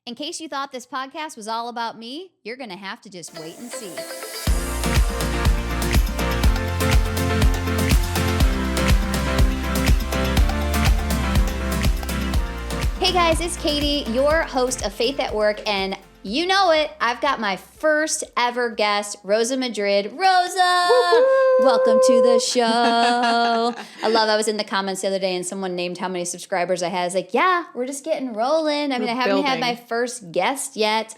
In case you thought this podcast was all about me, you're going to have to just wait and see. Hey guys, it's Katie, your host of Faith at Work, and you know it, I've got my first ever guest, Rosa Madrid. Rosa! Woo-hoo! Welcome to the show. I was in the comments the other day and someone named how many subscribers I had. I was like, yeah, we're just getting rolling. I haven't had my first guest yet.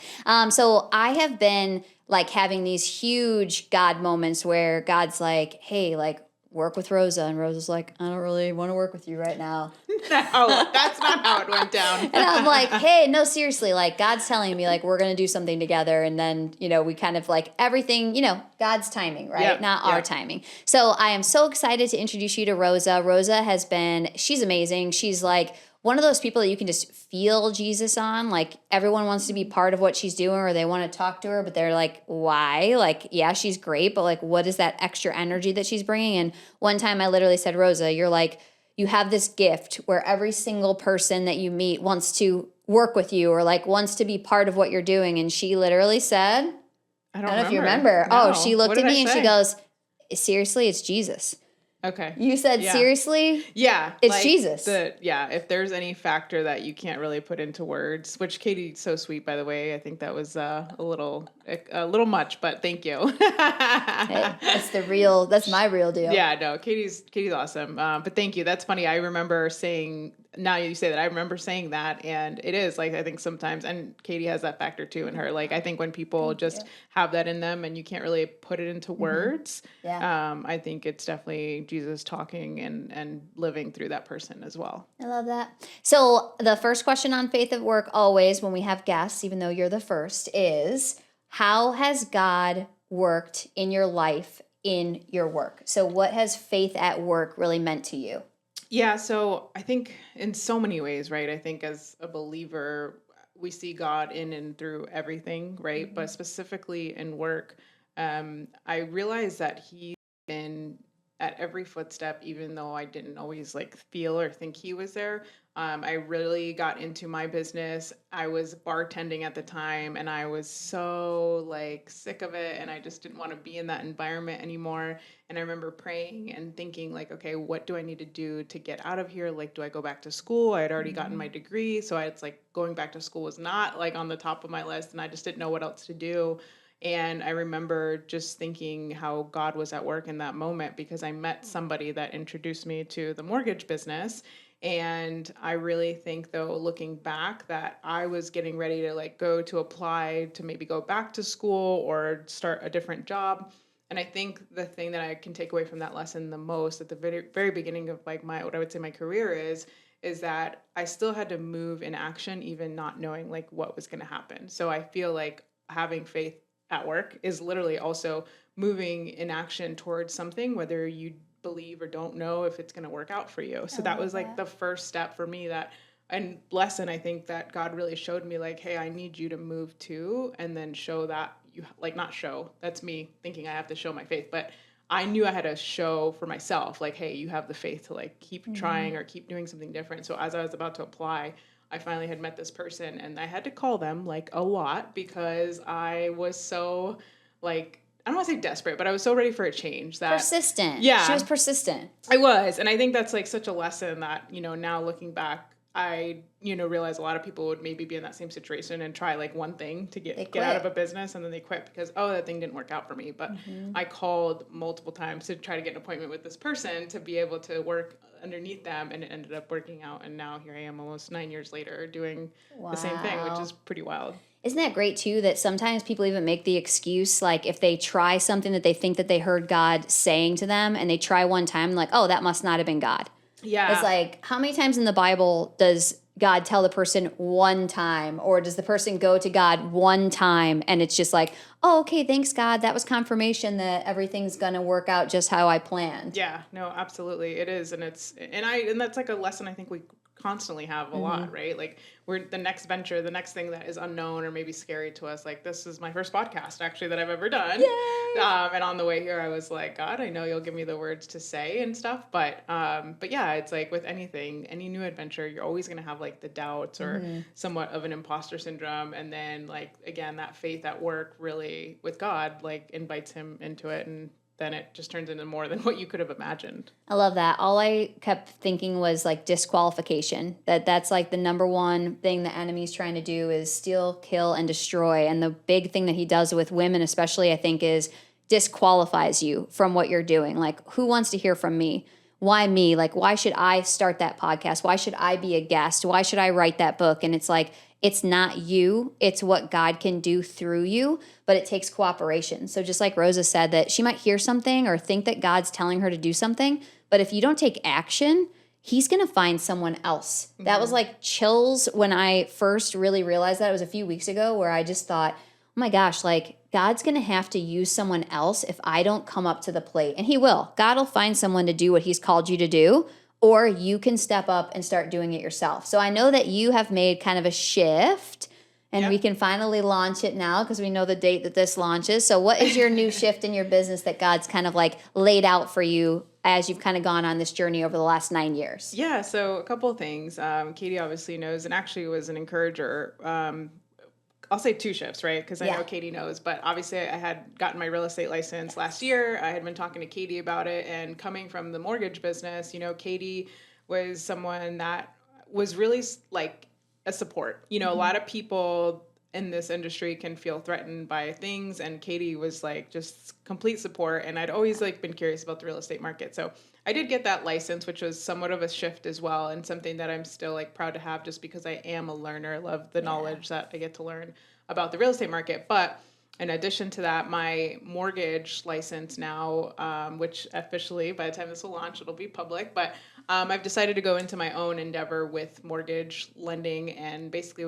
So I have been like having these huge God moments where God's like, hey, like, work with Rosa. And Rosa's like, I don't really want to work with you right now. No, that's not how it went down. And I'm like, hey, no, seriously, like God's telling me like we're going to do something together. And then, we kind of like everything, God's timing, right? Yep, Not our timing. So I am so excited to introduce you to Rosa. Rosa she's amazing. She's like one of those people that you can just feel Jesus on. Like everyone wants to be part of what she's doing or they want to talk to her, but they're like, why? Like, yeah, she's great, but like, what is that extra energy that she's bringing? And one time I literally said, Rosa, you're like, you have this gift where every single person that you meet wants to work with you or like wants to be part of what you're doing. And she literally said, I don't know if you remember. No. She looked at me and she goes, seriously, it's Jesus. Okay. You said, seriously? Yeah. It's like Jesus. If there's any factor that you can't really put into words, which Katie's so sweet, by the way, I think that was a little much, but thank you. Hey, that's my real deal. Yeah, no, Katie's awesome. But thank you. That's funny. I remember saying, now you say that, I remember saying that, and it is like, I think sometimes, and Katie has that factor too in her. Like, I think when people have that in them and you can't really put it into words, I think it's definitely Jesus talking and living through that person as well. I love that. So the first question on Faith at Work always when we have guests, even though you're the first, is how has God worked in your life, in your work? So what has faith at work really meant to you? Yeah, so I think in so many ways, right? I think as a believer, we see God in and through everything, right? Mm-hmm. But specifically in work, I realized that He's been at every footstep, even though I didn't always like feel or think He was there. I really got into my business. I was bartending at the time and I was so like sick of it and I just didn't want to be in that environment anymore. And I remember praying and thinking like, okay, what do I need to do to get out of here? Like, do I go back to school? I had already gotten my degree. So it's like going back to school was not like on the top of my list and I just didn't know what else to do. And I remember just thinking how God was at work in that moment because I met somebody that introduced me to the mortgage business. And I really think, though, looking back, that I was getting ready to like go to apply to maybe go back to school or start a different job. And I think the thing that I can take away from that lesson the most at the very, very beginning of like what I would say my career is that I still had to move in action, even not knowing like what was going to happen. So I feel like having faith at work is literally also moving in action towards something, whether you believe or don't know if it's going to work out for you. So that was like the first step for me and lesson I think that God really showed me like, hey, I need you to move too, and then show that you like not show. That's me thinking I have to show my faith, but I knew I had to show for myself like, hey, you have the faith to like keep trying or keep doing something different. So as I was about to apply, I finally had met this person and I had to call them like a lot because I was so like, I don't want to say desperate, but I was so ready for a change that persistent. Yeah. She was persistent. I was. And I think that's like such a lesson that, now looking back, I, realize a lot of people would maybe be in that same situation and try like one thing to get out of a business and then they quit because, that thing didn't work out for me. But I called multiple times to try to get an appointment with this person to be able to work underneath them, and it ended up working out. And now here I am almost 9 years later doing the same thing, which is pretty wild. Isn't that great too, that sometimes people even make the excuse, like if they try something that they think that they heard God saying to them and they try one time, like, oh, that must not have been God. Yeah. It's like, how many times in the Bible does God tell the person one time, or does the person go to God one time and it's just like, oh, okay, thanks God, that was confirmation that everything's going to work out just how I planned. Yeah, no, absolutely. It is. And that's like a lesson I think we constantly have a lot, right? Like we're the next venture, the next thing that is unknown or maybe scary to us. Like this is my first podcast actually that I've ever done. And on the way here, I was like, God, I know you'll give me the words to say and stuff. But yeah, it's like with anything, any new adventure, you're always going to have like the doubts or somewhat of an imposter syndrome. And then like, again, that faith at work really with God, like invites him into it. And then it just turns into more than what you could have imagined. I love that. All I kept thinking was like disqualification. That's like the number one thing the enemy's trying to do is steal, kill, and destroy. And the big thing that he does with women especially, I think, is disqualifies you from what you're doing. Like, who wants to hear from me? Why me? Like, why should I start that podcast? Why should I be a guest? Why should I write that book? And it's like, it's not you, it's what God can do through you, but it takes cooperation. So just like Rosa said, that she might hear something or think that God's telling her to do something, but if you don't take action, he's going to find someone else. That was like chills when I first really realized that. It was a few weeks ago where I just thought, oh my gosh, like God's going to have to use someone else if I don't come up to the plate. And he will. God will find someone to do what he's called you to do, or you can step up and start doing it yourself. So I know that you have made kind of a shift, and we can finally launch it now because we know the date that this launches. So what is your new shift in your business that God's kind of like laid out for you as you've kind of gone on this journey over the last 9 years? Yeah, so a couple of things. Katie obviously knows and actually was an encourager. I'll say 2 shifts, right? Because I know Katie knows, but obviously I had gotten my real estate license last year. I had been talking to Katie about it, and coming from the mortgage business, you know, Katie was someone that was really like a support. You know, a lot of people in this industry can feel threatened by things, and Katie was like just complete support. And I'd always like been curious about the real estate market. So I did get that license, which was somewhat of a shift as well, and something that I'm still like proud to have just because I am a learner. I love the knowledge that I get to learn about the real estate market. But in addition to that, my mortgage license now, which officially by the time this will launch, it'll be public, but I've decided to go into my own endeavor with mortgage lending. And basically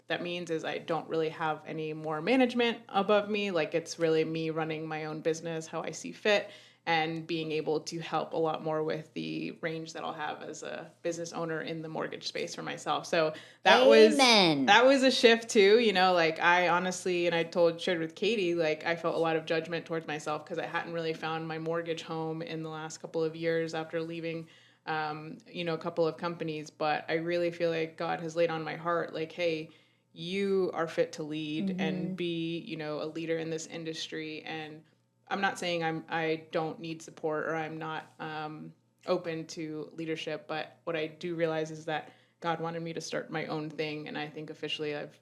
that means is I don't really have any more management above me. Like it's really me running my own business, how I see fit, and being able to help a lot more with the range that I'll have as a business owner in the mortgage space for myself. So that was a shift too, you know, like I honestly, and I shared with Katie, like I felt a lot of judgment towards myself because I hadn't really found my mortgage home in the last couple of years after leaving, you know, a couple of companies. But I really feel like God has laid on my heart, like, hey, you are fit to lead and be, you know, a leader in this industry. And I'm not saying I don't need support or I'm not open to leadership, but what I do realize is that God wanted me to start my own thing, and I think officially I've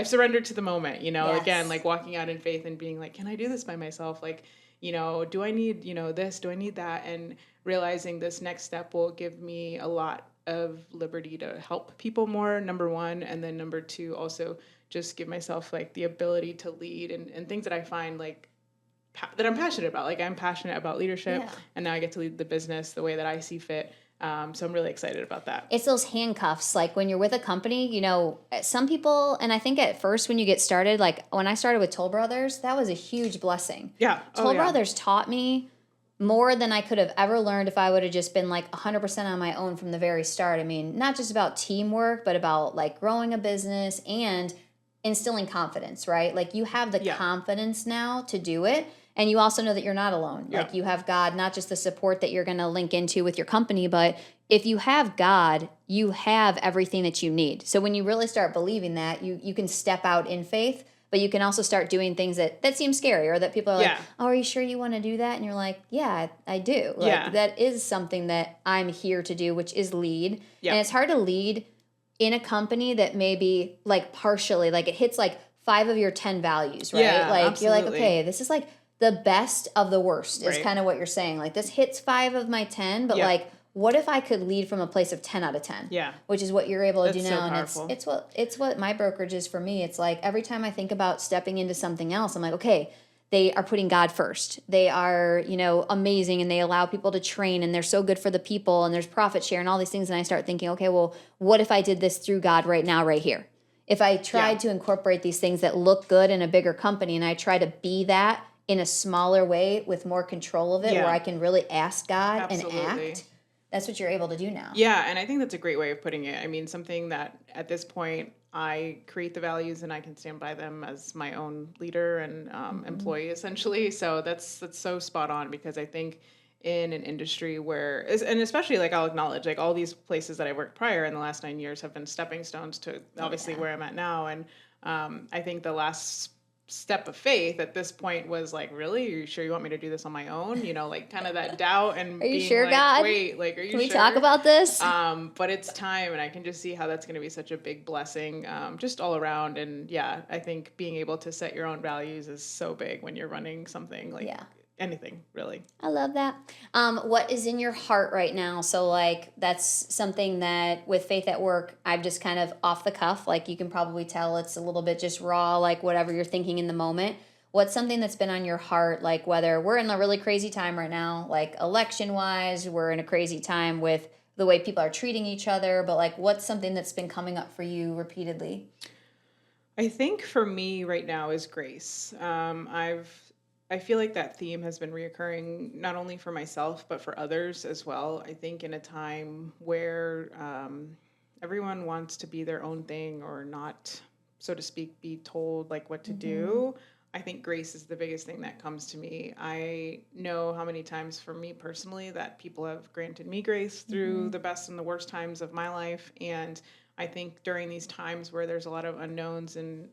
surrendered to the moment, you know, again, like walking out in faith and being like, can I do this by myself? Like, you know, do I need, you know, this? Do I need that? And realizing this next step will give me a lot of liberty to help people more, number one, and then number two, also just give myself like the ability to lead and things that I find like that I'm passionate about. Like I'm passionate about leadership, and now I get to lead the business the way that I see fit. So I'm really excited about that. It's those handcuffs. Like when you're with a company, you know, some people, and I think at first when you get started, like when I started with Toll Brothers, that was a huge blessing. Yeah. Toll Brothers taught me more than I could have ever learned if I would have just been like 100% on my own from the very start. I mean, not just about teamwork, but about like growing a business and instilling confidence, right? Like you have the confidence now to do it. And you also know that you're not alone. Yeah. Like you have God, not just the support that you're going to link into with your company, but if you have God, you have everything that you need. So when you really start believing that, you can step out in faith, but you can also start doing things that seem scary or that people are like, oh, are you sure you want to do that? And you're like, yeah, I do. Like that is something that I'm here to do, which is lead. Yeah. And it's hard to lead in a company that maybe like partially, like it hits like 5 of your 10 values, right? Yeah, like absolutely. You're like, okay, this is like the best of the worst is kind of what you're saying. Like this hits 5 of my 10, but like, what if I could lead from a place of 10 out of 10? Yeah. Which is what you're able to do now. So powerful. And it's what my brokerage is for me. It's like every time I think about stepping into something else, I'm like, okay, they are putting God first. They are, you know, amazing, and they allow people to train, and they're so good for the people, and there's profit share and all these things. And I start thinking, okay, well, what if I did this through God right now, right here? If I tried to incorporate these things that look good in a bigger company, and I try to be that in a smaller way with more control of it, where I can really ask God and act, that's what you're able to do now. Yeah, and I think that's a great way of putting it. I mean, something that at this point I create the values and I can stand by them as my own leader and employee, essentially. So that's so spot on, because I think in an industry where, and especially like I'll acknowledge, like all these places that I worked prior in the last 9 years have been stepping stones to obviously where I'm at now. And I think the last step of faith at this point was like, really, are you sure you want me to do this on my own? You know, like kind of that doubt and are you being sure, like, God? wait, like, are you Can we sure? talk about this? But it's time, and I can just see how that's going to be such a big blessing, just all around. And yeah, I think being able to set your own values is so big when you're running something like anything, really. I love that. What is in your heart right now? So like that's something that with Faith at Work, I've just kind of off the cuff, like you can probably tell it's a little bit just raw, like whatever you're thinking in the moment. What's something that's been on your heart, like whether we're in a really crazy time right now, like election wise, we're in a crazy time with the way people are treating each other, but like what's something that's been coming up for you repeatedly? I think for me right now is grace. I feel like that theme has been reoccurring not only for myself, but for others as well. I think in a time where everyone wants to be their own thing or not, so to speak, be told like what to do, I think grace is the biggest thing that comes to me. I know how many times for me personally that people have granted me grace through the best and the worst times of my life. And I think during these times where there's a lot of unknowns and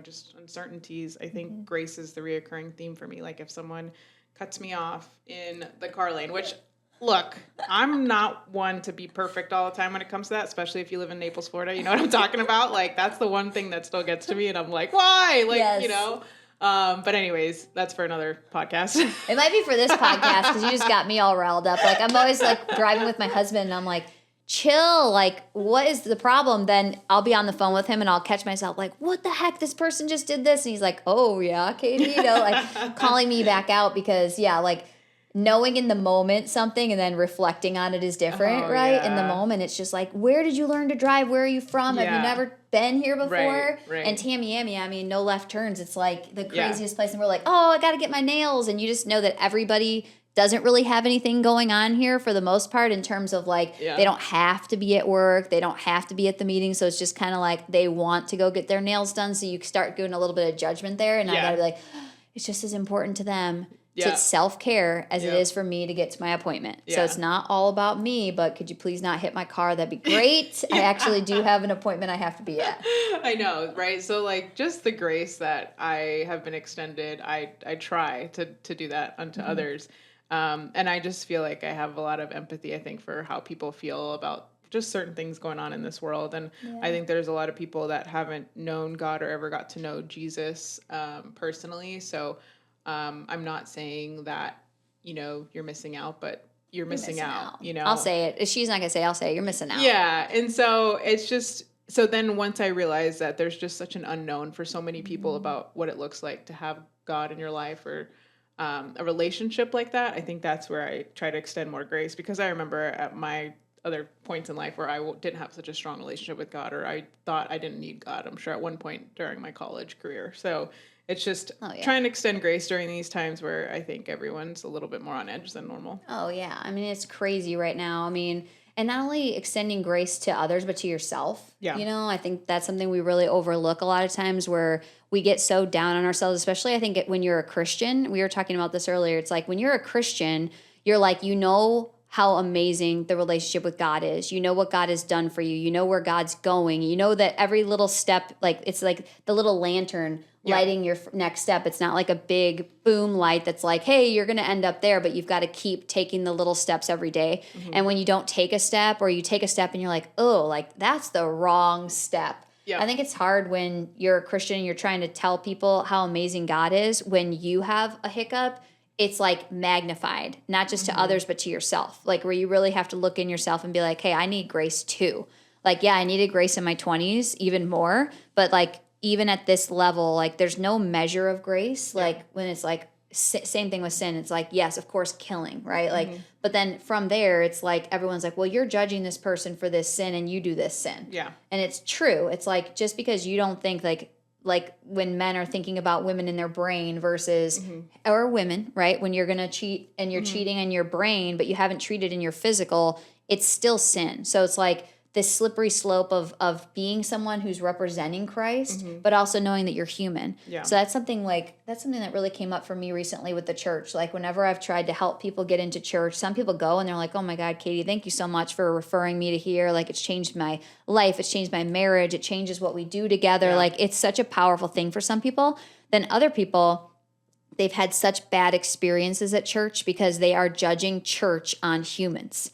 just uncertainties, I think grace is the reoccurring theme for me. Like if someone cuts me off in the car lane, which, look, I'm not one to be perfect all the time when it comes to that, especially if you live in Naples, Florida. You know what I'm talking about? Like that's the one thing that still gets to me, and I'm like, why? Like, but anyways, that's for another podcast. It might be for this podcast because you just got me all riled up. Like I'm always like driving with my husband and I'm like, chill, like what is the problem? Then I'll be on the phone with him and I'll catch myself like, what the heck, this person just did this, and he's like, oh yeah, Katie, like calling me back out because like knowing in the moment something and then reflecting on it is different, right? In the moment it's just like, where did you learn to drive? Where are you from? Have you never been here before? Right. And Tamiami, I mean, no left turns, it's like the craziest place, and we're like, oh, I gotta get my nails, and you just know that everybody doesn't really have anything going on here for the most part in terms of like they don't have to be at work, they don't have to be at the meeting, so it's just kind of like they want to go get their nails done, so you start doing a little bit of judgment there, and I gotta be like, it's just as important to them to self-care as it is for me to get to my appointment. So it's not all about me, but could you please not hit my car? That'd be great. I actually do have an appointment I have to be at. I know, right? So like just the grace that I have been extended, I try to do that unto others. And I just feel like I have a lot of empathy, I think, for how people feel about just certain things going on in this world. And I think there's a lot of people that haven't known God or ever got to know Jesus personally. So I'm not saying that, you're missing out, but you're missing out. I'll say it. If she's not going to say it, I'll say it. You're missing out. Yeah. And so it's just, so then once I realized that there's just such an unknown for so many people about what it looks like to have God in your life or a relationship like that, I think that's where I try to extend more grace, because I remember at my other points in life where I didn't have such a strong relationship with God, or I thought I didn't need God, I'm sure at one point during my college career. So it's just trying to extend grace during these times where I think everyone's a little bit more on edge than normal. Oh yeah. I mean, it's crazy right now. I mean, and not only extending grace to others, but to yourself. Yeah. I think that's something we really overlook a lot of times, where we get so down on ourselves, especially I think when you're a Christian. We were talking about this earlier. It's like when you're a Christian, you're like, how amazing the relationship with God is. You know what God has done for you. You know where God's going. You know that every little step, like it's like the little lantern lighting your next step. It's not like a big boom light that's like, hey, you're going to end up there, but you've got to keep taking the little steps every day. And when you don't take a step, or you take a step and you're like, oh, like that's the wrong step. Yeah. I think it's hard when you're a Christian and you're trying to tell people how amazing God is. When you have a hiccup, it's like magnified, not just to others, but to yourself. Like where you really have to look in yourself and be like, hey, I need grace too. Like, yeah, I needed grace in my 20s even more, but like even at this level, like there's no measure of grace. Like when it's like same thing with sin. It's like, yes, of course, killing, right? Like, but then from there, it's like everyone's like, well, you're judging this person for this sin and you do this sin. Yeah. And it's true. It's like just because you don't think like like when men are thinking about women in their brain versus, or women, right? When you're going to cheat and you're cheating in your brain, but you haven't treated in your physical, it's still sin. So it's like this slippery slope of being someone who's representing Christ, but also knowing that you're human. Yeah. So that's something that really came up for me recently with the church. Like whenever I've tried to help people get into church, some people go and they're like, oh my God, Katie, thank you so much for referring me to here. Like it's changed my life. It's changed my marriage. It changes what we do together. Yeah. Like it's such a powerful thing for some people. Then other people, they've had such bad experiences at church because they are judging church on humans.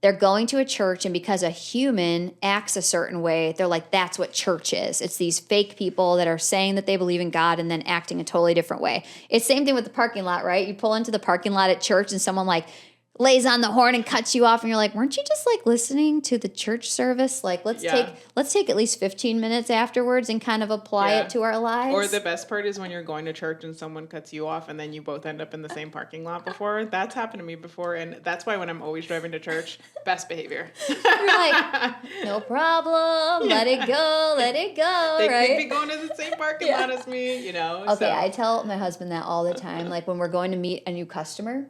They're going to a church, and because a human acts a certain way, they're like, that's what church is. It's these fake people that are saying that they believe in God and then acting a totally different way. It's the same thing with the parking lot, right? You pull into the parking lot at church and someone like lays on the horn and cuts you off, and you're like, weren't you just like listening to the church service? Like let's take at least 15 minutes afterwards and kind of apply it to our lives. Or the best part is when you're going to church and someone cuts you off and then you both end up in the same parking lot before. That's happened to me before, and that's why when I'm always driving to church, best behavior. You're like, no problem, let it go, They right? could be going to the same parking lot as me, you know. Okay, so. I tell my husband that all the time, like when we're going to meet a new customer.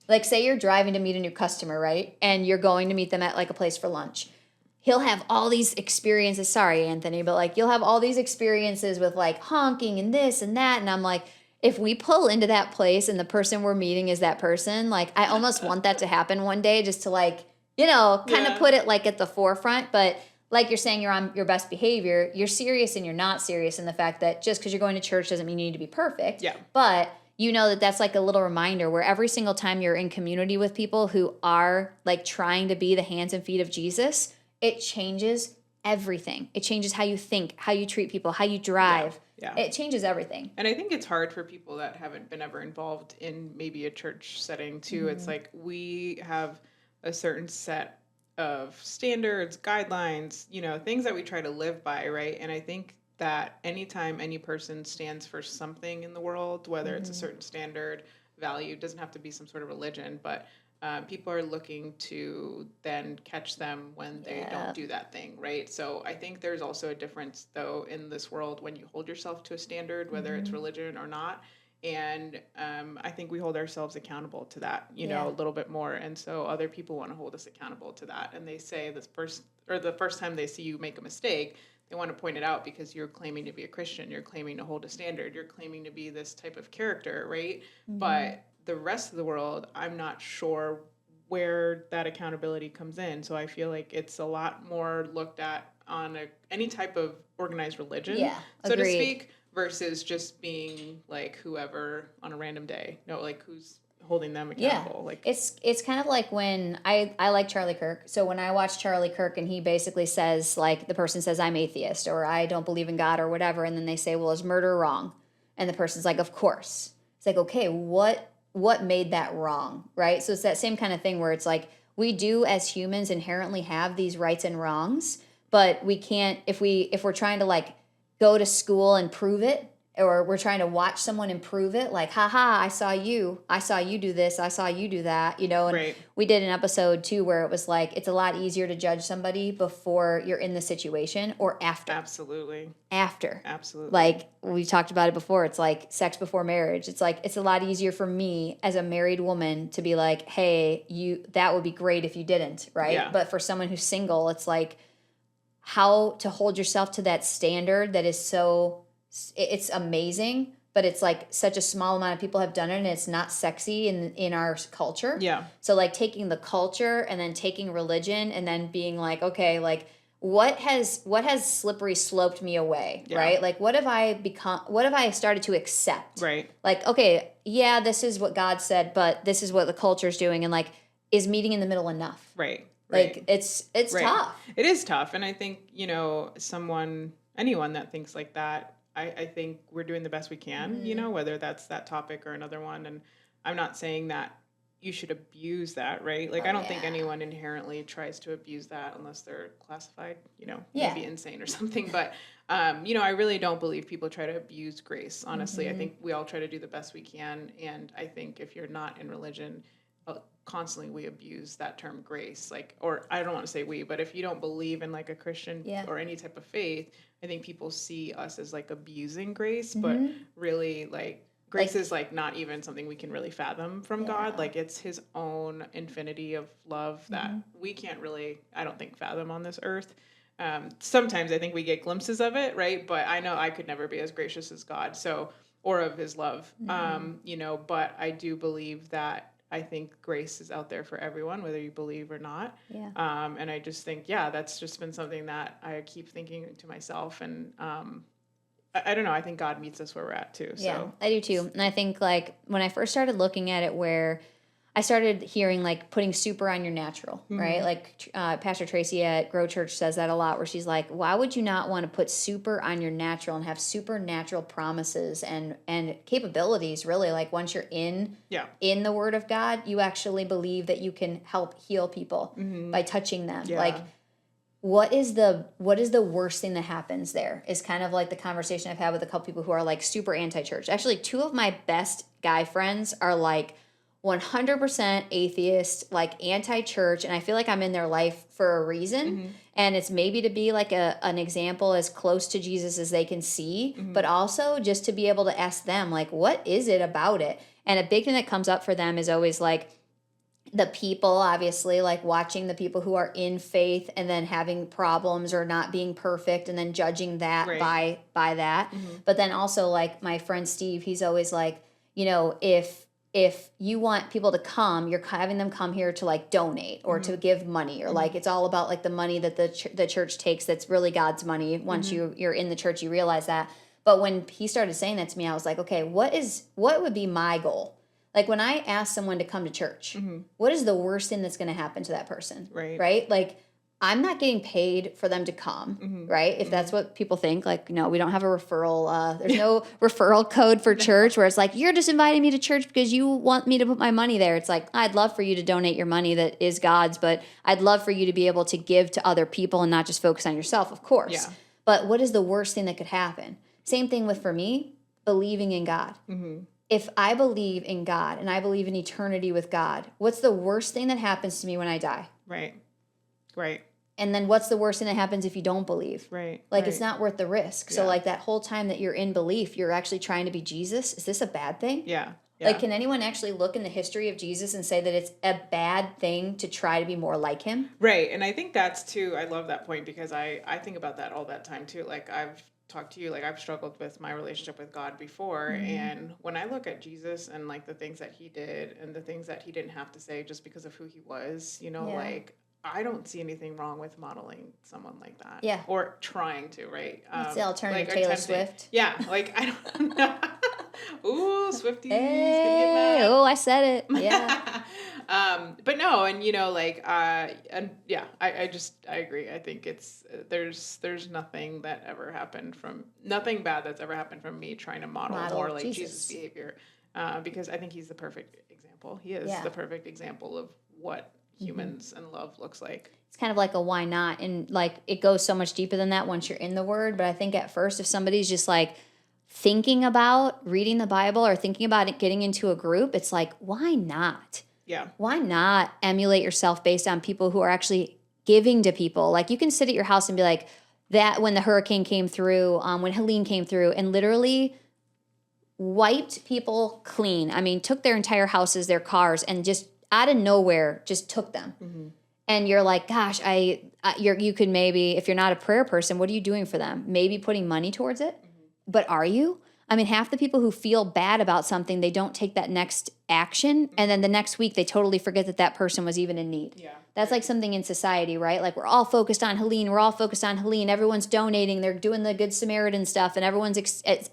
Like say you're driving to meet a new customer, right? And you're going to meet them at like a place for lunch. He'll have all these experiences. Sorry, Anthony, but like you'll have all these experiences with like honking and this and that. And I'm like, if we pull into that place and the person we're meeting is that person, like I almost want that to happen one day just to like, you know, kind of put it like at the forefront. But like you're saying, you're on your best behavior. You're serious and you're not serious in the fact that just because you're going to church doesn't mean you need to be perfect. Yeah. But you know that that's like a little reminder where every single time you're in community with people who are like trying to be the hands and feet of Jesus, it changes everything. It changes how you think, how you treat people, how you drive. Yeah. It changes everything. And I think it's hard for people that haven't been ever involved in maybe a church setting too. It's like we have a certain set of standards, guidelines, you know, things that we try to live by, right? And I think that anytime any person stands for something in the world, whether it's a certain standard, value, doesn't have to be some sort of religion, but people are looking to then catch them when they don't do that thing, right? So I think there's also a difference, though, in this world when you hold yourself to a standard, whether it's religion or not. And I think we hold ourselves accountable to that, you know, a little bit more. And so other people want to hold us accountable to that. And they say this person, or the first time they see you make a mistake, they want to point it out because you're claiming to be a Christian, you're claiming to hold a standard, you're claiming to be this type of character, right? But the rest of the world, I'm not sure where that accountability comes in. So I feel like it's a lot more looked at on any type of organized religion, so to speak, versus just being like whoever on a random day. No, like who's holding them accountable. Like it's kind of like when I like Charlie Kirk. So when I watch Charlie Kirk and he basically says, like, the person says, I'm atheist or I don't believe in God or whatever, and then they say, well, is murder wrong? And the person's like, of course. It's like, okay, what made that wrong, right? So it's that same kind of thing where it's like we do as humans inherently have these rights and wrongs, but we can't, if we're trying to like go to school and prove it, or we're trying to watch someone improve it, like, haha, I saw you do this, I saw you do that, you know. And we did an episode too where it was like it's a lot easier to judge somebody before you're in the situation or after. Absolutely. After. Absolutely. Like we talked about it before, it's like sex before marriage. It's like it's a lot easier for me as a married woman to be like, hey, that would be great if you didn't, right? Yeah. But for someone who's single, it's like how to hold yourself to that standard that is so, it's amazing, but it's like such a small amount of people have done it and it's not sexy in our culture. Yeah. So like taking the culture and then taking religion and then being like, okay, like what has slippery sloped me away, right? Like what have I started to accept? Right. Like, okay, yeah, this is what God said, but this is what the culture's doing, and like is meeting in the middle enough? Right. Like it's tough. It is tough. And I think, you know, anyone that thinks like that, I think we're doing the best we can, you know, whether that's that topic or another one. And I'm not saying that you should abuse that, right? Like, I don't think anyone inherently tries to abuse that unless they're classified, you know, maybe insane or something. But, you know, I really don't believe people try to abuse grace, honestly. I think we all try to do the best we can. And I think if you're not in religion, constantly we abuse that term grace, like, or I don't want to say we, but if you don't believe in like a Christian or any type of faith, I think people see us as like abusing grace, but really like grace is like not even something we can really fathom from God. Like it's his own infinity of love that we can't really, I don't think, fathom on this earth. Sometimes I think we get glimpses of it, right? But I know I could never be as gracious as God, so, or of his love, you know, but I do believe that I think grace is out there for everyone, whether you believe or not. Yeah. And I just think, that's just been something that I keep thinking to myself. And I don't know, I think God meets us where we're at too. So. Yeah, I do too. And I think like when I first started looking at it, where I started hearing like putting super on your natural, right? Like Pastor Tracy at Grow Church says that a lot, where she's like, why would you not want to put super on your natural and have supernatural promises and capabilities, really? Like once you're in the Word of God, you actually believe that you can help heal people by touching them. Like what is the worst thing that happens there is kind of like the conversation I've had with a couple people who are like super anti-church. Actually, two of my best guy friends are like 100% atheist, like anti-church, and I feel like I'm in their life for a reason, and it's maybe to be like an example as close to Jesus as they can see, but also just to be able to ask them, like, what is it about it? And a big thing that comes up for them is always like the people, obviously, like watching the people who are in faith and then having problems or not being perfect and then judging that by that. But then also like my friend Steve, he's always like, you know, if you want people to come, you're having them come here to like donate or to give money, or like it's all about like the money that the church takes that's really God's money. Once you're in the church, you realize that. But when he started saying that to me, I was like, okay, what would be my goal? Like when I ask someone to come to church, what is the worst thing that's going to happen to that person? Right? Like I'm not getting paid for them to come, right? If that's what people think, like, no, we don't have a referral. There's no referral code for church where it's like, you're just inviting me to church because you want me to put my money there. It's like, I'd love for you to donate your money that is God's, but I'd love for you to be able to give to other people and not just focus on yourself, of course. Yeah. But what is the worst thing that could happen? Same thing with, for me, believing in God. If I believe in God and I believe in eternity with God, what's the worst thing that happens to me when I die? Right. And then what's the worst thing that happens if you don't believe? Like it's not worth the risk. So like that whole time that you're in belief, you're actually trying to be Jesus. Is this a bad thing? Like can anyone actually look in the history of Jesus and say that it's a bad thing to try to be more like him? Right. And I think that's too, I love that point because I think about that all that time too. Like I've talked to you, like I've struggled with my relationship with God before. And when I look at Jesus and like the things that he did and the things that he didn't have to say just because of who he was, you know, like I don't see anything wrong with modeling someone like that. Yeah. Or trying to, right? It's the alternative like Taylor Swift. Yeah. Like, I don't know. Ooh, Swifties. Hey, oh, I said it. Yeah. But no, and you know, like, and yeah, I agree. I think it's, there's nothing that ever happened nothing bad that's ever happened from me trying to model more like Jesus' behavior. Because I think he's the perfect example. He is the perfect example of what humans and love looks like. It's kind of like a why not, and like it goes so much deeper than that once you're in the Word. But I think at first, if somebody's just like thinking about reading the Bible or thinking about it getting into a group, it's like, why not? Why not emulate yourself based on people who are actually giving to people? Like you can sit at your house and be like, that when the hurricane came through, when Helene came through, and literally wiped people clean. I mean, took their entire houses, their cars, and just out of nowhere, just took them. And you're like, gosh, you could maybe, if you're not a prayer person, what are you doing for them? Maybe putting money towards it. But are you? I mean, half the people who feel bad about something, they don't take that next action. And then the next week, they totally forget that person was even in need. That's like something in society, right? Like we're all focused on Helene. Everyone's donating. They're doing the Good Samaritan stuff. And everyone's, it's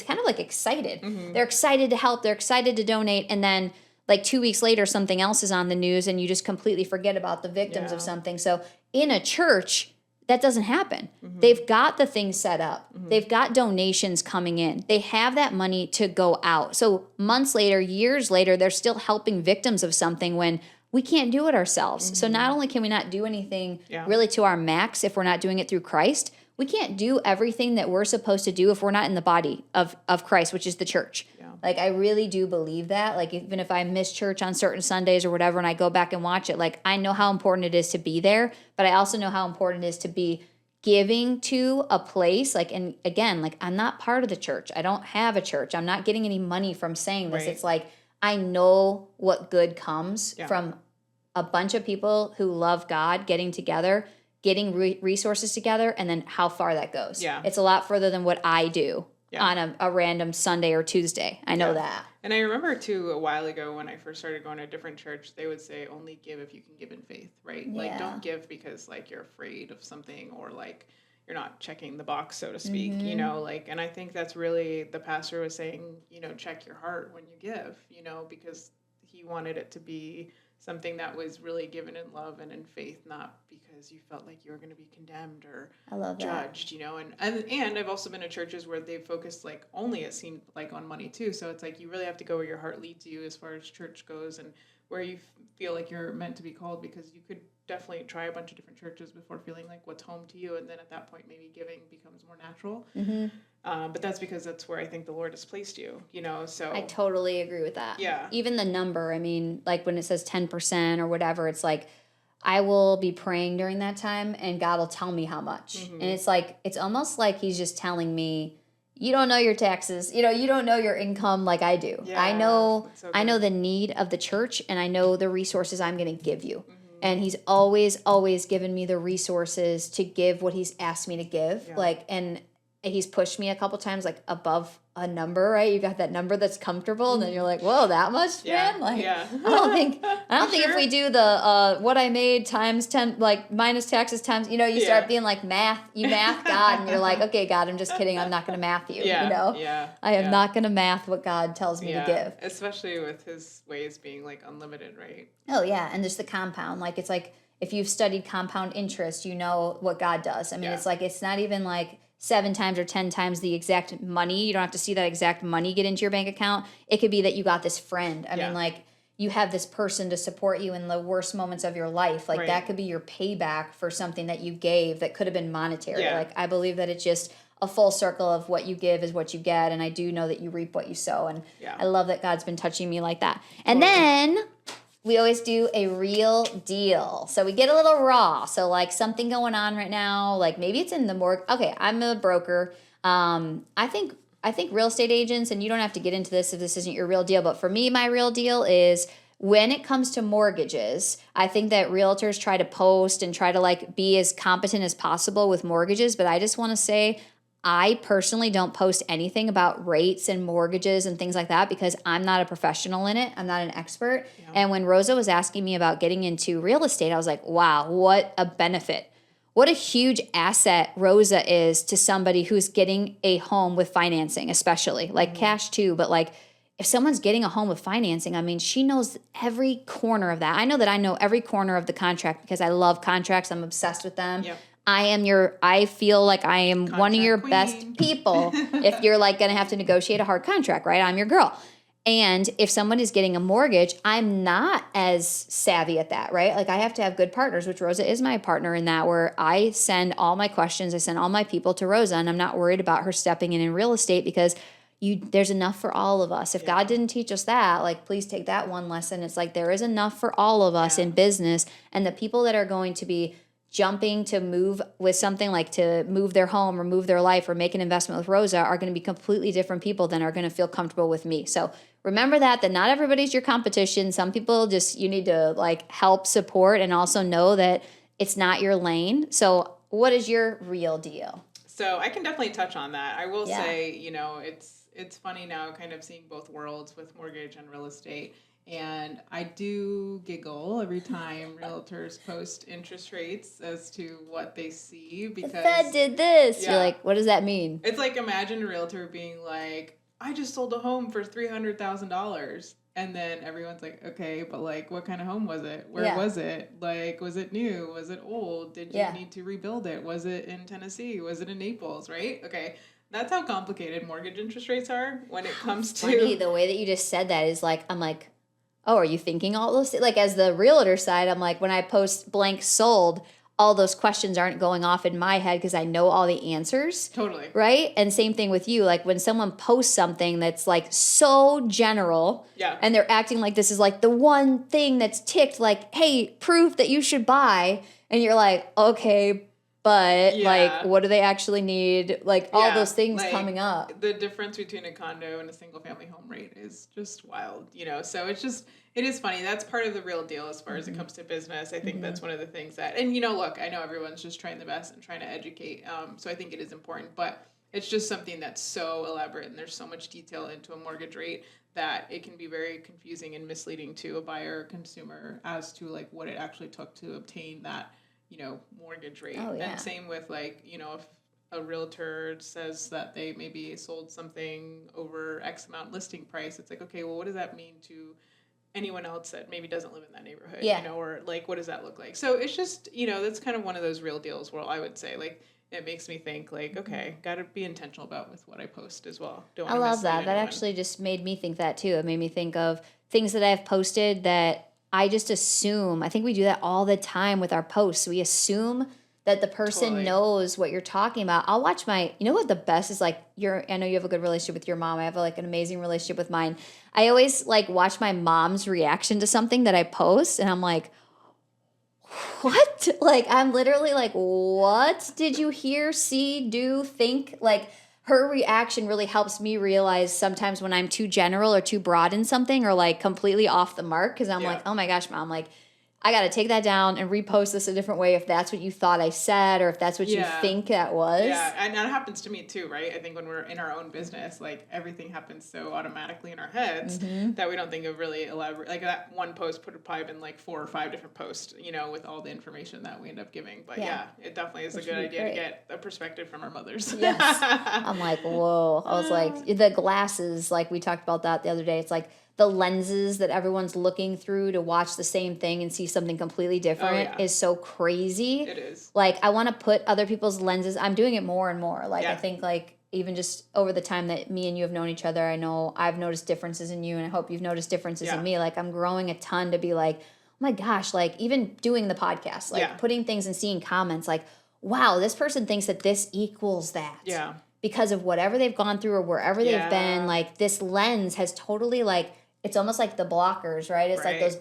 kind of like excited. They're excited to help. They're excited to donate. And then like 2 weeks later, something else is on the news and you just completely forget about the victims of something. So in a church, that doesn't happen. They've got the things set up. They've got donations coming in. They have that money to go out. So months later, years later, they're still helping victims of something when we can't do it ourselves. So not only can we not do anything really to our max if we're not doing it through Christ, we can't do everything that we're supposed to do if we're not in the body of Christ, which is the church. Yeah. Like, I really do believe that. Like, even if I miss church on certain Sundays or whatever, and I go back and watch it, like, I know how important it is to be there, but I also know how important it is to be giving to a place. Like, and again, like, I'm not part of the church. I don't have a church. I'm not getting any money from saying this. Right. It's like, I know what good comes from a bunch of people who love God getting together, getting resources together, and then how far that goes. Yeah. It's a lot further than what I do on a random Sunday or Tuesday. I know that. And I remember, too, a while ago when I first started going to a different church, they would say, only give if you can give in faith, right? Yeah. Like, don't give because, like, you're afraid of something or, like, you're not checking the box, so to speak, you know, like, and I think that's really, the pastor was saying, you know, check your heart when you give, you know, because he wanted it to be something that was really given in love and in faith, not because you felt like you were going to be condemned or judged, you know. And I've also been to churches where they focused, like, only, it seemed like, on money too. So it's like you really have to go where your heart leads you as far as church goes and where you feel like you're meant to be called, because you could definitely try a bunch of different churches before feeling like what's home to you, and then at that point maybe giving becomes more natural. But that's because that's where I think the Lord has placed you, you know. So I totally agree with that. Yeah. Even the number, I mean, like when it says 10% or whatever, it's like I will be praying during that time and God will tell me how much. And it's like, it's almost like he's just telling me, you don't know your taxes, you know, you don't know your income like I do. Yeah, I know the need of the church, and I know the resources I'm going to give you. And he's always given me the resources to give what he's asked me to give. Yeah. Like, and he's pushed me a couple times, like, above a number, right? You got that number that's comfortable, and then you're like, whoa, that much, man? Like, I don't think if we do the what I made times 10, like, minus taxes times, you know, you start being like you math God, and you're like, okay, God, I'm just kidding. I'm not going to math you, you know? I am not going to math what God tells me to give. Especially with his ways being, like, unlimited, right? Oh, yeah, and there's the compound. Like, it's like, if you've studied compound interest, you know what God does. I mean, it's like, it's not even like 7 times or 10 times the exact money. You don't have to see that exact money get into your bank account. It could be that you got this friend. I mean, like, you have this person to support you in the worst moments of your life. Like, that could be your payback for something that you gave that could have been monetary. Like, I believe that it's just a full circle of what you give is what you get. And I do know that you reap what you sow. And I love that God's been touching me like that. And then we always do a real deal. So we get a little raw. So, like, something going on right now, like maybe it's in the mortgage. Okay, I'm a broker. I think real estate agents, and you don't have to get into this if this isn't your real deal, but for me, my real deal is when it comes to mortgages, I think that realtors try to post and try to, like, be as competent as possible with mortgages, but I just want to say I personally don't post anything about rates and mortgages and things like that because I'm not a professional in it. I'm not an expert. Yeah. And when Rosa was asking me about getting into real estate, I was like, wow, what a benefit. What a huge asset Rosa is to somebody who's getting a home with financing, especially, like cash too. But, like, if someone's getting a home with financing, I mean, she knows every corner of that. I know that I know every corner of the contract because I love contracts. I'm obsessed with them. Yep. I feel like I am contract one of your queen. Best people if you're, like, going to have to negotiate a hard contract, right? I'm your girl. And if someone is getting a mortgage, I'm not as savvy at that, right? Like, I have to have good partners, which Rosa is my partner in that, where I send all my questions, I send all my people to Rosa, and I'm not worried about her stepping in real estate because there's enough for all of us. If God didn't teach us that, like, please take that one lesson. It's like there is enough for all of us in business, and the people that are going to be jumping to move with something like to move their home or move their life or make an investment with Rosa are going to be completely different people than are going to feel comfortable with me. So remember that not everybody's your competition. Some people you need to, like, help support and also know that it's not your lane. So what is your real deal? So I can definitely touch on that. I will say, you know, it's funny now kind of seeing both worlds with mortgage and real estate. And I do giggle every time realtors post interest rates as to what they see because the Fed did this. You're like, what does that mean? It's like, imagine a realtor being like, I just sold a home for $300,000. And then everyone's like, okay, but, like, what kind of home was it? Where was it? Like, was it new? Was it old? Did you need to rebuild it? Was it in Tennessee? Was it in Naples? Right? Okay. That's how complicated mortgage interest rates are when it comes to... Funny, the way that you just said that is like, I'm like, oh, are you thinking all those things? Like, as the realtor side, I'm like, when I post blank sold, all those questions aren't going off in my head because I know all the answers. Totally. Right? And same thing with you. Like when someone posts something that's like so general and they're acting like this is like the one thing that's ticked, like, hey, proof that you should buy. And you're like, okay, but like, what do they actually need? Like all those things like, coming up. The difference between a condo and a single family home rate is just wild, you know? So it's just, it is funny. That's part of the real deal as far as it comes to business. I think that's one of the things that, and you know, look, I know everyone's just trying the best and trying to educate. So I think it is important, but it's just something that's so elaborate and there's so much detail into a mortgage rate that it can be very confusing and misleading to a buyer or consumer as to like what it actually took to obtain that, you know, mortgage rate. And same with like, you know, if a realtor says that they maybe sold something over X amount listing price, it's like, okay, well, what does that mean to anyone else that maybe doesn't live in that neighborhood, you know, or like, what does that look like? So it's just, you know, that's kind of one of those real deals where I would say like, it makes me think like, okay, got to be intentional about with what I post as well. I love that. That actually just made me think that too. It made me think of things that I've posted that I just assume. I think we do that all the time with our posts. We assume that the person knows what you're talking about. I'll watch you know what the best is like, I know you have a good relationship with your mom. I have like an amazing relationship with mine. I always like watch my mom's reaction to something that I post and I'm like, what? Like, I'm literally like, what did you hear, see, do, think? Like, her reaction really helps me realize sometimes when I'm too general or too broad in something or like completely off the mark because I'm like, oh my gosh, Mom, like, I got to take that down and repost this a different way if that's what you thought I said or if that's what you think that was. Yeah, and that happens to me too, right? I think when we're in our own business, like everything happens so automatically in our heads that we don't think of really elaborate. Like that one post would have probably been like 4 or 5 different posts, you know, with all the information that we end up giving. But it definitely is a good idea to get a perspective from our mothers. Yes. I'm like, whoa. I was like, the glasses, like we talked about that the other day. It's like, the lenses that everyone's looking through to watch the same thing and see something completely different is so crazy. It is. Like, I want to put other people's lenses. I'm doing it more and more. Like, I think, like, even just over the time that me and you have known each other, I know I've noticed differences in you, and I hope you've noticed differences in me. Like, I'm growing a ton to be like, oh my gosh, like, even doing the podcast, like, putting things and seeing comments, like, wow, this person thinks that this equals that. Yeah. Because of whatever they've gone through or wherever they've been, like, this lens has totally, like, it's almost like the blockers, right? It's like those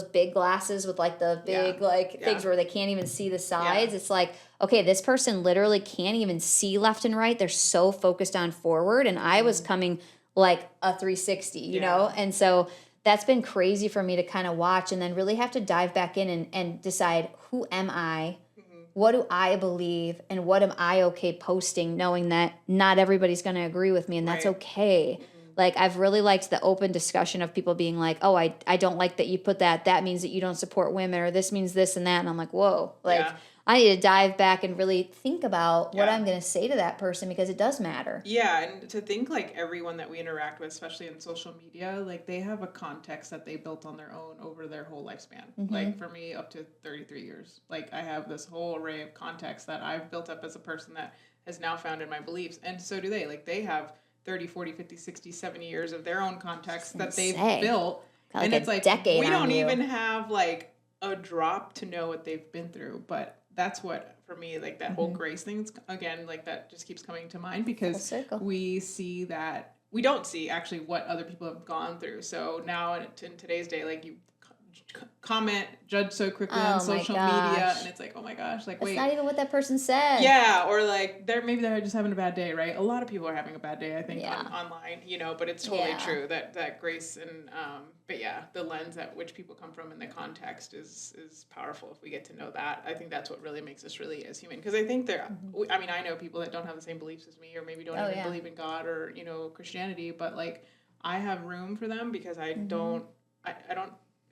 big glasses with like the big things where they can't even see the sides. It's like, okay, this person literally can't even see left and right. They're so focused on forward. And I was coming like a 360, you know? And so that's been crazy for me to kind of watch and then really have to dive back in and decide, who am I? What do I believe? And what am I okay posting, knowing that not everybody's going to agree with me and that's okay. Like, I've really liked the open discussion of people being like, oh, I don't like that you put that. That means that you don't support women, or this means this and that. And I'm like, whoa. Like, I need to dive back and really think about what I'm going to say to that person because it does matter. Yeah, and to think, like, everyone that we interact with, especially in social media, like, they have a context that they built on their own over their whole lifespan. Like, for me, up to 33 years. Like, I have this whole array of context that I've built up as a person that has now founded my beliefs. And so do they. Like, they have 30, 40, 50, 60, 70 years of their own context that they've built. Like and it's like, we don't you. even have like a drop to know what they've been through. But that's what, for me, like that whole grace thing, again, like that just keeps coming to mind because we see that, we don't see actually what other people have gone through. So now in today's day, like you comment, judge so quickly on social media, and it's like, oh my gosh, like, wait, it's not even what that person said. Yeah, or like maybe they're just having a bad day, right? A lot of people are having a bad day, I think, online, you know, but it's totally true that grace and but yeah, the lens at which people come from and the context is powerful if we get to know that. I think that's what really makes us really as human, because I think I mean, I know people that don't have the same beliefs as me, or maybe don't even believe in God or, you know, Christianity, but like I have room for them because I don't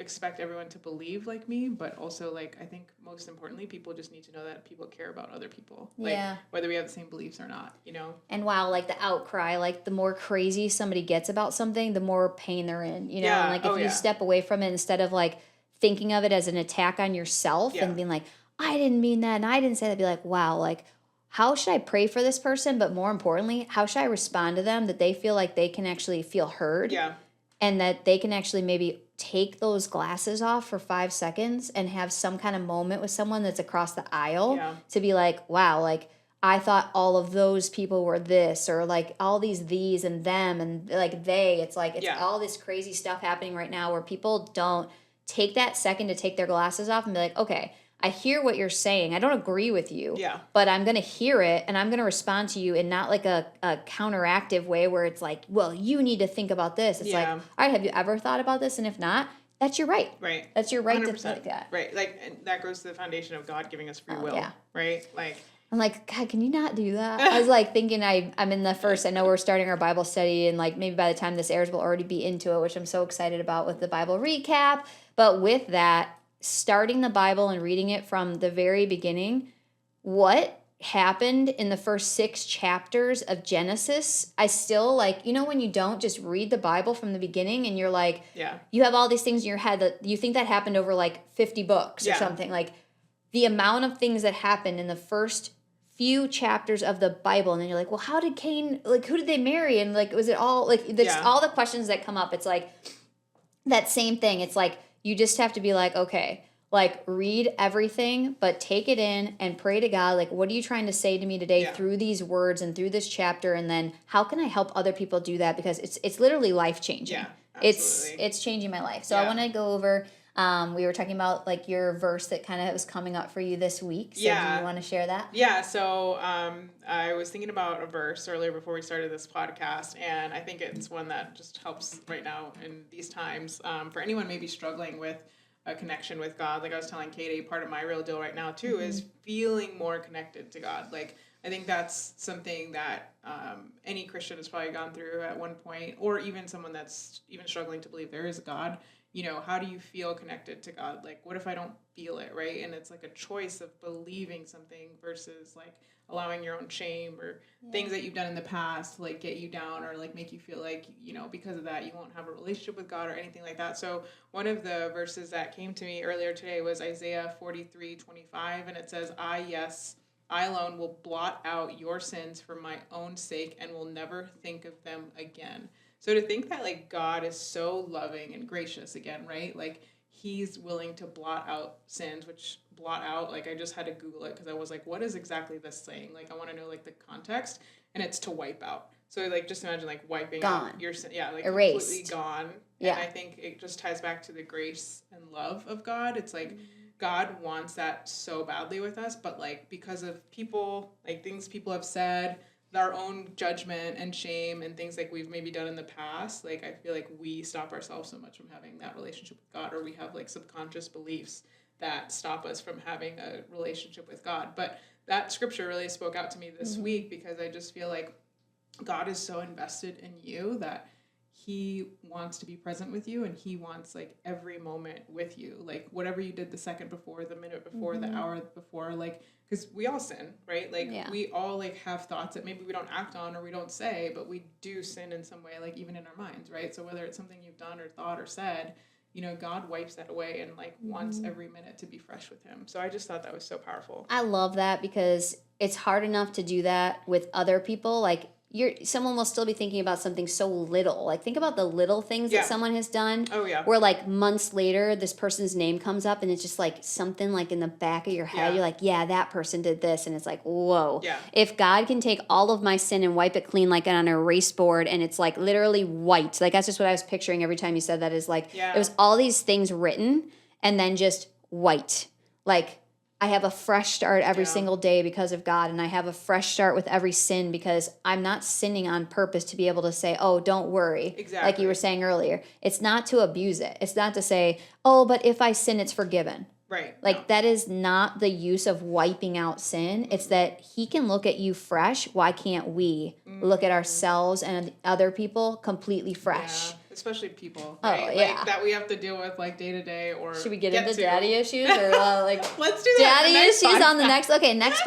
expect everyone to believe like me, but also, like, I think most importantly, people just need to know that people care about other people, like whether we have the same beliefs or not, you know. And wow, like the outcry, like the more crazy somebody gets about something, the more pain they're in, you know. And like if you step away from it, instead of like thinking of it as an attack on yourself and being like, I didn't mean that and I didn't say that, be like, wow, like, how should I pray for this person? But more importantly, how should I respond to them that they feel like they can actually feel heard? Yeah. And that they can actually maybe take those glasses off for 5 seconds and have some kind of moment with someone that's across the aisle to be like, wow, like, I thought all of those people were this, or like all these and them and like they. It's like, it's all this crazy stuff happening right now where people don't take that second to take their glasses off and be like, okay, I hear what you're saying. I don't agree with you, but I'm going to hear it and I'm going to respond to you in not like a counteractive way where it's like, well, you need to think about this. It's like, all right, have you ever thought about this? And if not, that's your right. Right. That's your right 100%. To think that. Right. Like, and that goes to the foundation of God giving us free will. Right. Like, I'm like, God, can you not do that? I was like thinking I'm in the first, I know we're starting our Bible study and like maybe by the time this airs, we'll already be into it, which I'm so excited about with the Bible recap. But with that, starting the Bible and reading it from the very beginning, what happened in the first 6 chapters of Genesis, I still like, you know, when you don't just read the Bible from the beginning and you're like, you have all these things in your head that you think that happened over like 50 books or something. Like the amount of things that happened in the first few chapters of the Bible, and then you're like, well, how did Cain, like, who did they marry? And like, was it all like, there's all the questions that come up. It's like that same thing. It's like, you just have to be like, okay, like read everything, but take it in and pray to God. Like, what are you trying to say to me today through these words and through this chapter? And then how can I help other people do that? Because it's literally life changing. Yeah, it's changing my life. So I want to go over, we were talking about like your verse that kind of was coming up for you this week. So do you want to share that? Yeah. So I was thinking about a verse earlier before we started this podcast, and I think it's one that just helps right now in these times for anyone maybe struggling with a connection with God. Like I was telling Katie, part of my real deal right now too is feeling more connected to God. Like I think that's something that any Christian has probably gone through at one point, or even someone that's even struggling to believe there is a God. You know, how do you feel connected to God? Like, what if I don't feel it, right? And it's like a choice of believing something versus like allowing your own shame or things that you've done in the past to like get you down or like make you feel like, you know, because of that, you won't have a relationship with God or anything like that. So one of the verses that came to me earlier today was Isaiah 43:25, and it says, I alone will blot out your sins for my own sake and will never think of them again. So to think that like God is so loving and gracious again, right? Like he's willing to blot out sins, which blot out, like I just had to Google it because I was like, what is exactly this saying? Like I want to know like the context, and it's to wipe out. So like just imagine like wiping out your sin. Yeah, like erased. Completely gone. Yeah. And I think it just ties back to the grace and love of God. It's like God wants that so badly with us, but like because of people, like things people have said, our own judgment and shame and things like we've maybe done in the past, like I feel like we stop ourselves so much from having that relationship with God, or we have like subconscious beliefs that stop us from having a relationship with God. But that scripture really spoke out to me this week because I just feel like God is so invested in you that he wants to be present with you, and he wants like every moment with you, like whatever you did the second before, the minute before, the hour before, like, because we all sin, right? Like we all like have thoughts that maybe we don't act on or we don't say, but we do sin in some way, like even in our minds, right? So whether it's something you've done or thought or said, you know, God wipes that away and like wants every minute to be fresh with him. So I just thought that was so powerful. I love that because it's hard enough to do that with other people. Like someone will still be thinking about something so little. Like think about the little things that someone has done. Oh yeah. Where like months later, this person's name comes up and it's just like something like in the back of your head. You're like, yeah, that person did this. And it's like, whoa. Yeah. If God can take all of my sin and wipe it clean like on an erase board, and it's like literally white. Like that's just what I was picturing every time you said that, is like, it was all these things written and then just white. Like, I have a fresh start every single day because of God, and I have a fresh start with every sin because I'm not sinning on purpose to be able to say, oh, don't worry. Exactly. Like you were saying earlier. It's not to abuse it. It's not to say, oh, but if I sin, it's forgiven. Right. Like that is not the use of wiping out sin. It's that he can look at you fresh. Why can't we look at ourselves and other people completely fresh? Yeah. Especially people, right? Like, that we have to deal with like day to day. Or should we get into daddy issues or like let's do that. Daddy issues on the next next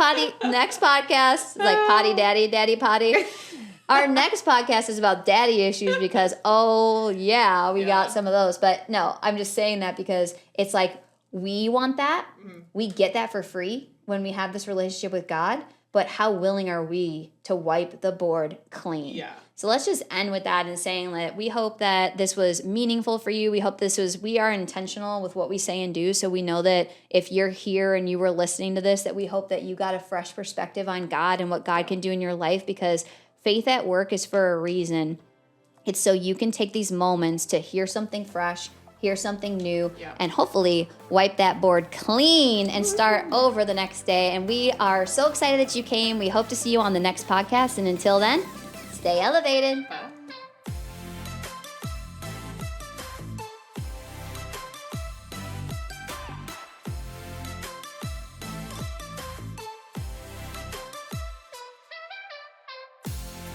podcast, like potty daddy potty. Our next podcast is about daddy issues because we got some of those. But no, I'm just saying that because it's like we want that. We get that for free when we have this relationship with God. but how willing are we to wipe the board clean? Yeah. So let's just end with that and saying that we hope that this was meaningful for you. We hope we are intentional with what we say and do. So we know that if you're here and you were listening to this, that we hope that you got a fresh perspective on God and what God can do in your life, because faith at work is for a reason. It's so you can take these moments to hear something fresh, hear something new, and hopefully wipe that board clean and start over the next day. And we are so excited that you came. We hope to see you on the next podcast. And until then, stay elevated. Bye.